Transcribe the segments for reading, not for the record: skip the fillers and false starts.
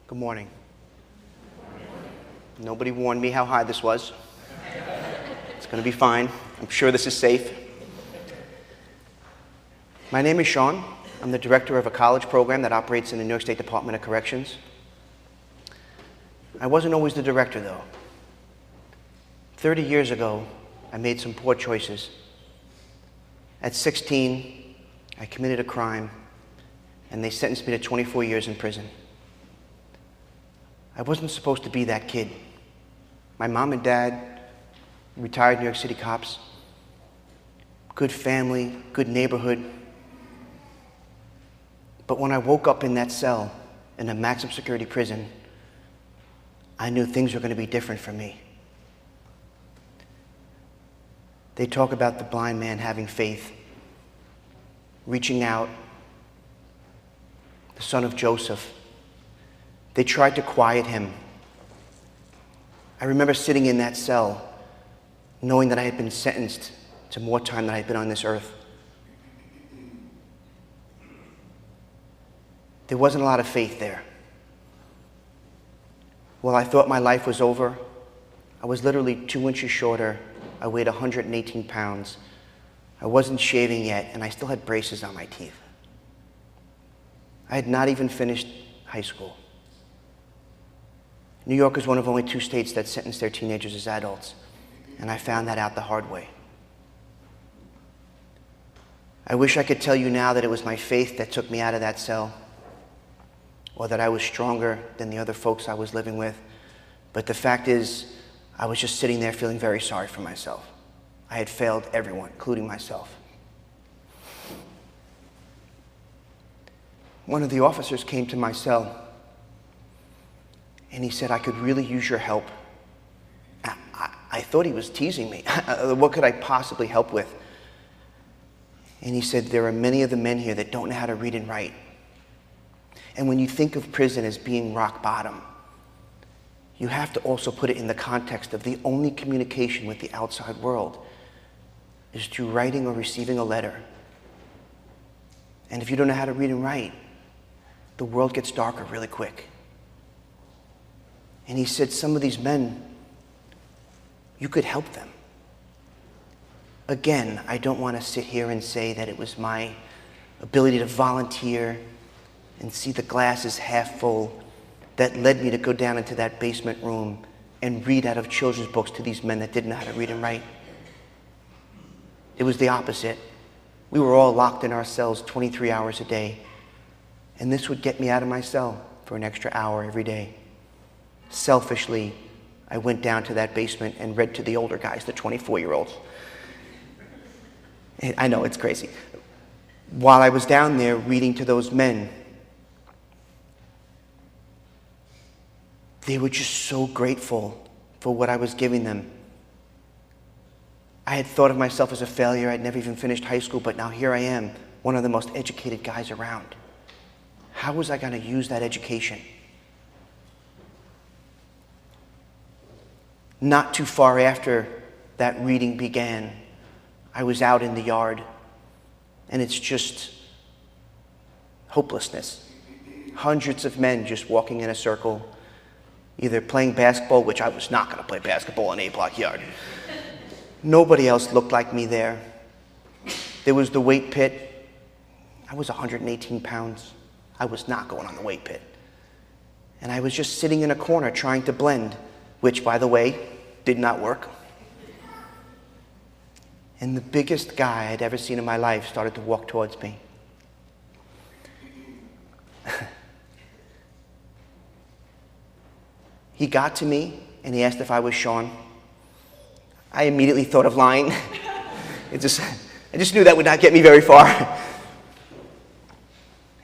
Good morning. Nobody warned me how high this was. It's going to be fine. I'm sure this is safe. My name is Sean. I'm the director of a college program that operates in the New York State Department of Corrections. I wasn't always the director, though. 30 years ago, I made some poor choices. At 16, I committed a crime, and they sentenced me to 24 years in prison. I wasn't supposed to be that kid. My mom and dad, retired New York City cops, good family, good neighborhood. But when I woke up in that cell in a maximum security prison, I knew things were going to be different for me. They talk about the blind man having faith, reaching out, the son of Joseph. They tried to quiet him. I remember sitting in that cell, knowing that I had been sentenced to more time than I had been on this earth. There wasn't a lot of faith there. While I thought my life was over, I was literally 2 inches shorter. I weighed 118 pounds. I wasn't shaving yet, and I still had braces on my teeth. I had not even finished high school. New York is one of only 2 states that sentence their teenagers as adults, and I found that out the hard way. I wish I could tell you now that it was my faith that took me out of that cell, or that I was stronger than the other folks I was living with, but the fact is, I was just sitting there feeling very sorry for myself. I had failed everyone, including myself. One of the officers came to my cell, and he said, "I could really use your help." I thought he was teasing me. What could I possibly help with? And he said, "There are many of the men here that don't know how to read and write. And when you think of prison as being rock bottom, you have to also put it in the context of the only communication with the outside world is through writing or receiving a letter. And if you don't know how to read and write, the world gets darker really quick." And he said, "Some of these men, you could help them." Again, I don't want to sit here and say that it was my ability to volunteer and see the glasses half full that led me to go down into that basement room and read out of children's books to these men that didn't know how to read and write. It was the opposite. We were all locked in our cells 23 hours a day, and this would get me out of my cell for an extra hour every day. Selfishly, I went down to that basement and read to the older guys, the 24-year-olds. I know, it's crazy. While I was down there reading to those men, they were just so grateful for what I was giving them. I had thought of myself as a failure. I'd never even finished high school, but now here I am, one of the most educated guys around. How was I going to use that education? Not too far after that reading began, I was out in the yard, and it's just hopelessness. Hundreds of men just walking in a circle, either playing basketball, which I was not going to play basketball in an A-block yard. Nobody else looked like me there. There was the weight pit. I was 118 pounds. I was not going on the weight pit. And I was just sitting in a corner trying to blend, which, by the way, did not work. And the biggest guy I'd ever seen in my life started to walk towards me. He got to me, and he asked if I was Sean. I immediately thought of lying. I just knew that would not get me very far.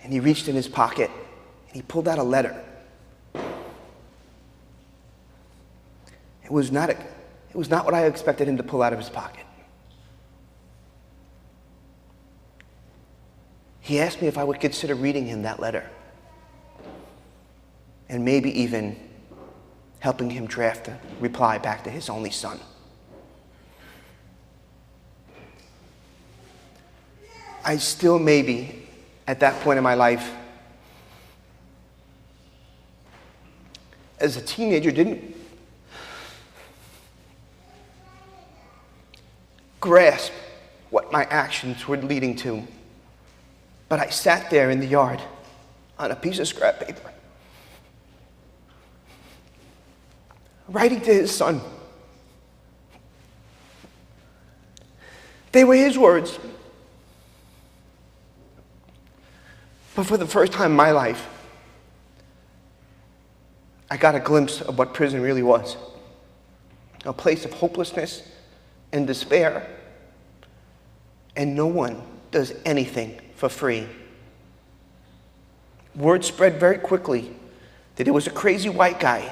And he reached in his pocket, and he pulled out a letter. It was not what I expected him to pull out of his pocket. He asked me if I would consider reading him that letter, and maybe even helping him draft a reply back to his only son. I still maybe, at that point in my life, as a teenager, didn't grasp what my actions were leading to. But I sat there in the yard on a piece of scrap paper, writing to his son. They were his words. But for the first time in my life, I got a glimpse of what prison really was. A place of hopelessness and despair. And no one does anything for free. Word spread very quickly that there was a crazy white guy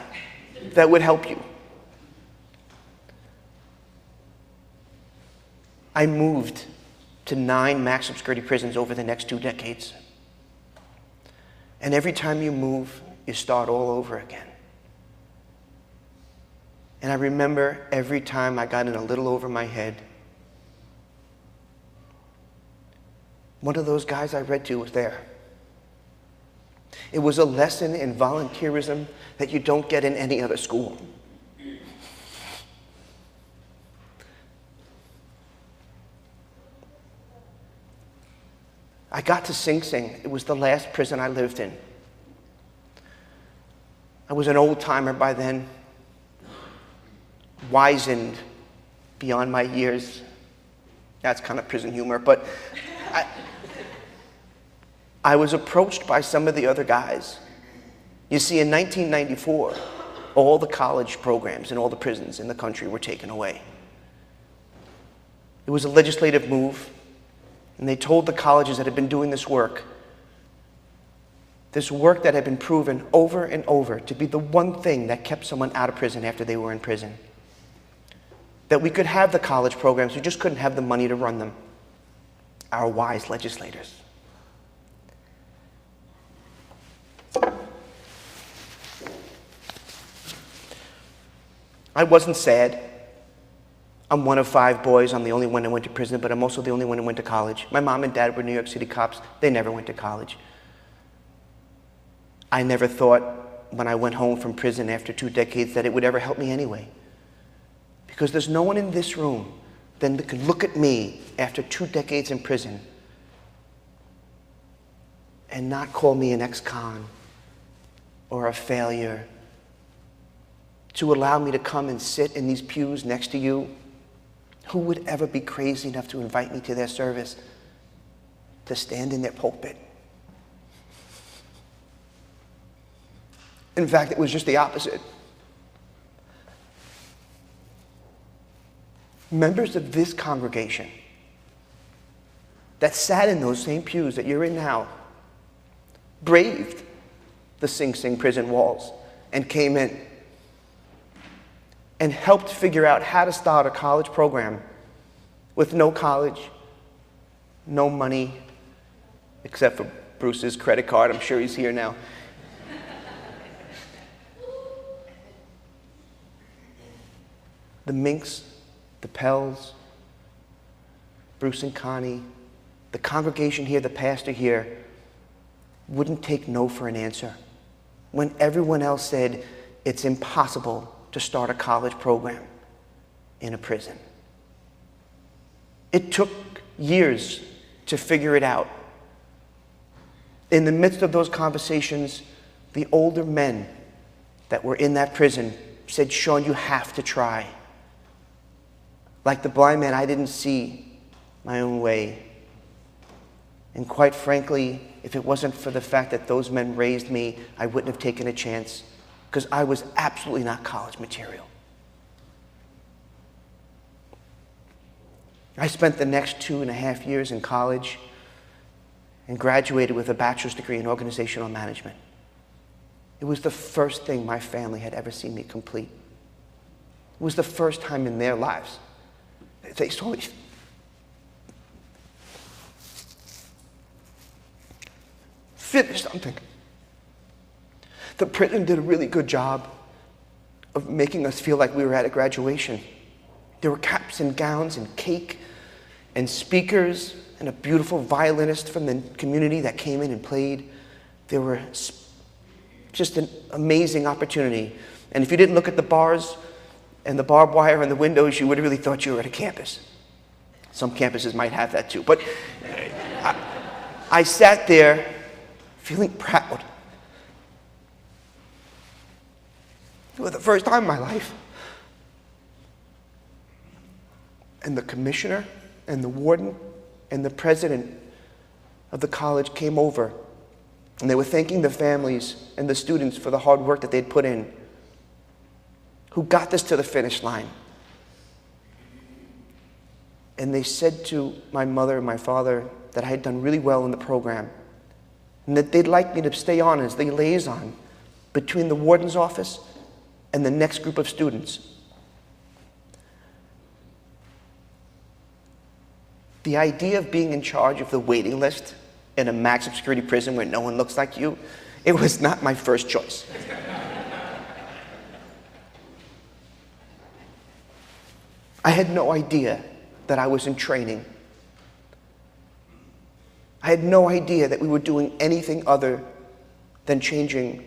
that would help you. I moved to 9 maximum security prisons over the next 2 decades. And every time you move, you start all over again. And I remember every time I got in a little over my head, one of those guys I read to was there. It was a lesson in volunteerism that you don't get in any other school. I got to Sing Sing. It was the last prison I lived in. I was an old-timer by then, wizened beyond my years. That's kind of prison humor, but I was approached by some of the other guys. You see, in 1994, all the college programs in all the prisons in the country were taken away. It was a legislative move, and they told the colleges that had been doing this work that had been proven over and over to be the one thing that kept someone out of prison after they were in prison. That we could have the college programs, we just couldn't have the money to run them. Our wise legislators. I wasn't sad. I'm one of 5 boys. I'm the only one that went to prison, but I'm also the only one who went to college. My mom and dad were New York City cops. They never went to college. I never thought when I went home from prison after 2 decades that it would ever help me anyway. Because there's no one in this room then that could look at me after 2 decades in prison and not call me an ex-con or a failure, to allow me to come and sit in these pews next to you. Who would ever be crazy enough to invite me to their service, to stand in their pulpit? In fact, it was just the opposite. Members of this congregation that sat in those same pews that you're in now braved the Sing Sing prison walls and came in and helped figure out how to start a college program with no college, no money, except for Bruce's credit card. I'm sure he's here now. The Minks, the Pells, Bruce and Connie, the congregation here, the pastor here, wouldn't take no for an answer when everyone else said it's impossible to start a college program in a prison. It took years to figure it out. In the midst of those conversations, the older men that were in that prison said, "Sean, you have to try." Like the blind man, I didn't see my own way. And quite frankly, if it wasn't for the fact that those men raised me, I wouldn't have taken a chance, because I was absolutely not college material. I spent the next 2.5 years in college and graduated with a bachelor's degree in organizational management. It was the first thing my family had ever seen me complete. It was the first time in their lives they saw me finish something. The prison did a really good job of making us feel like we were at a graduation. There were caps and gowns and cake and speakers and a beautiful violinist from the community that came in and played. There were just an amazing opportunity And if you didn't look at the bars and the barbed wire and the windows, you would have really thought you were at a campus. Some campuses might have that too. But I sat there feeling proud. For the first time in my life. And the commissioner and the warden and the president of the college came over, and they were thanking the families and the students for the hard work that they'd put in, who got this to the finish line. And they said to my mother and my father that I had done really well in the program, and that they'd like me to stay on as the liaison between the warden's office and the next group of students. The idea of being in charge of the waiting list in a maximum security prison where no one looks like you, it was not my first choice. I had no idea that I was in training. I had no idea that we were doing anything other than changing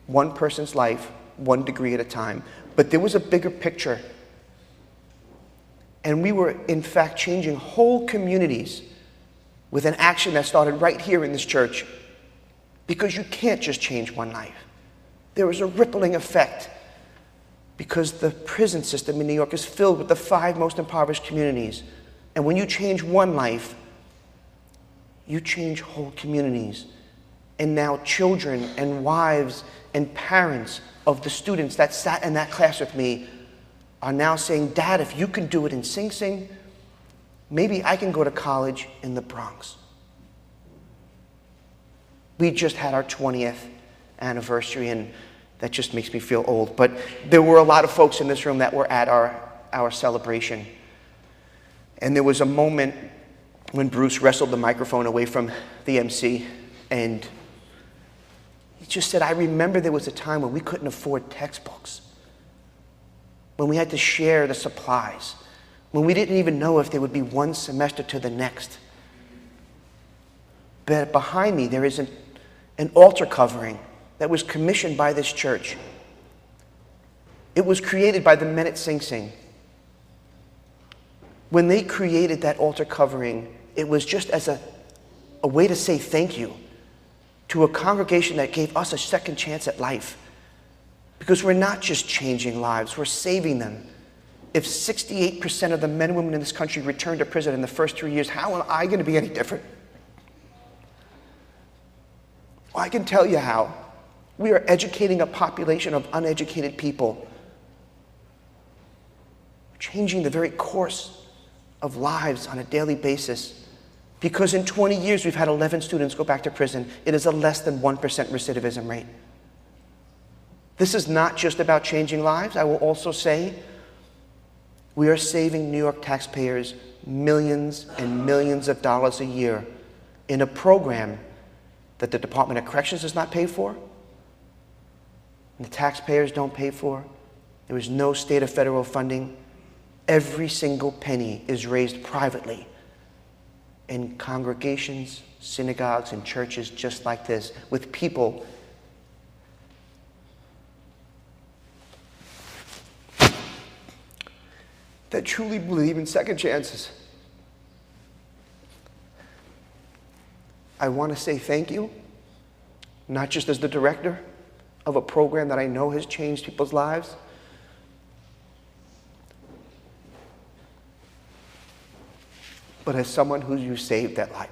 one person's life, 1 degree at a time. But there was a bigger picture. And we were, in fact, changing whole communities with an action that started right here in this church. Because you can't just change one life. There is a rippling effect. Because the prison system in New York is filled with the 5 most impoverished communities. And when you change one life, you change whole communities. And now children and wives and parents of the students that sat in that class with me are now saying, Dad, if you can do it in Sing Sing, maybe I can go to college in the Bronx. We just had our 20th anniversary, and that just makes me feel old. But there were a lot of folks in this room that were at our celebration. And there was a moment when Bruce wrestled the microphone away from the MC, and he just said, I remember there was a time when we couldn't afford textbooks, when we had to share the supplies, when we didn't even know if there would be one semester to the next. But behind me, there is an altar covering that was commissioned by this church. It was created by the men at Sing Sing. When they created that altar covering, it was just as a way to say thank you to a congregation that gave us a second chance at life. Because we're not just changing lives, we're saving them. If 68% of the men and women in this country return to prison in the first 3 years, how am I going to be any different? Well, I can tell you how. We are educating a population of uneducated people. Changing the very course of lives on a daily basis. Because in 20 years, we've had 11 students go back to prison. It is a less than 1% recidivism rate. This is not just about changing lives. I will also say we are saving New York taxpayers millions and millions of dollars a year in a program that the Department of Corrections does not pay for, and the taxpayers don't pay for. There is no state or federal funding. Every single penny is raised privately in congregations, synagogues, and churches just like this, with people that truly believe in second chances. I want to say thank you, not just as the director of a program that I know has changed people's lives, but as someone who you saved that life.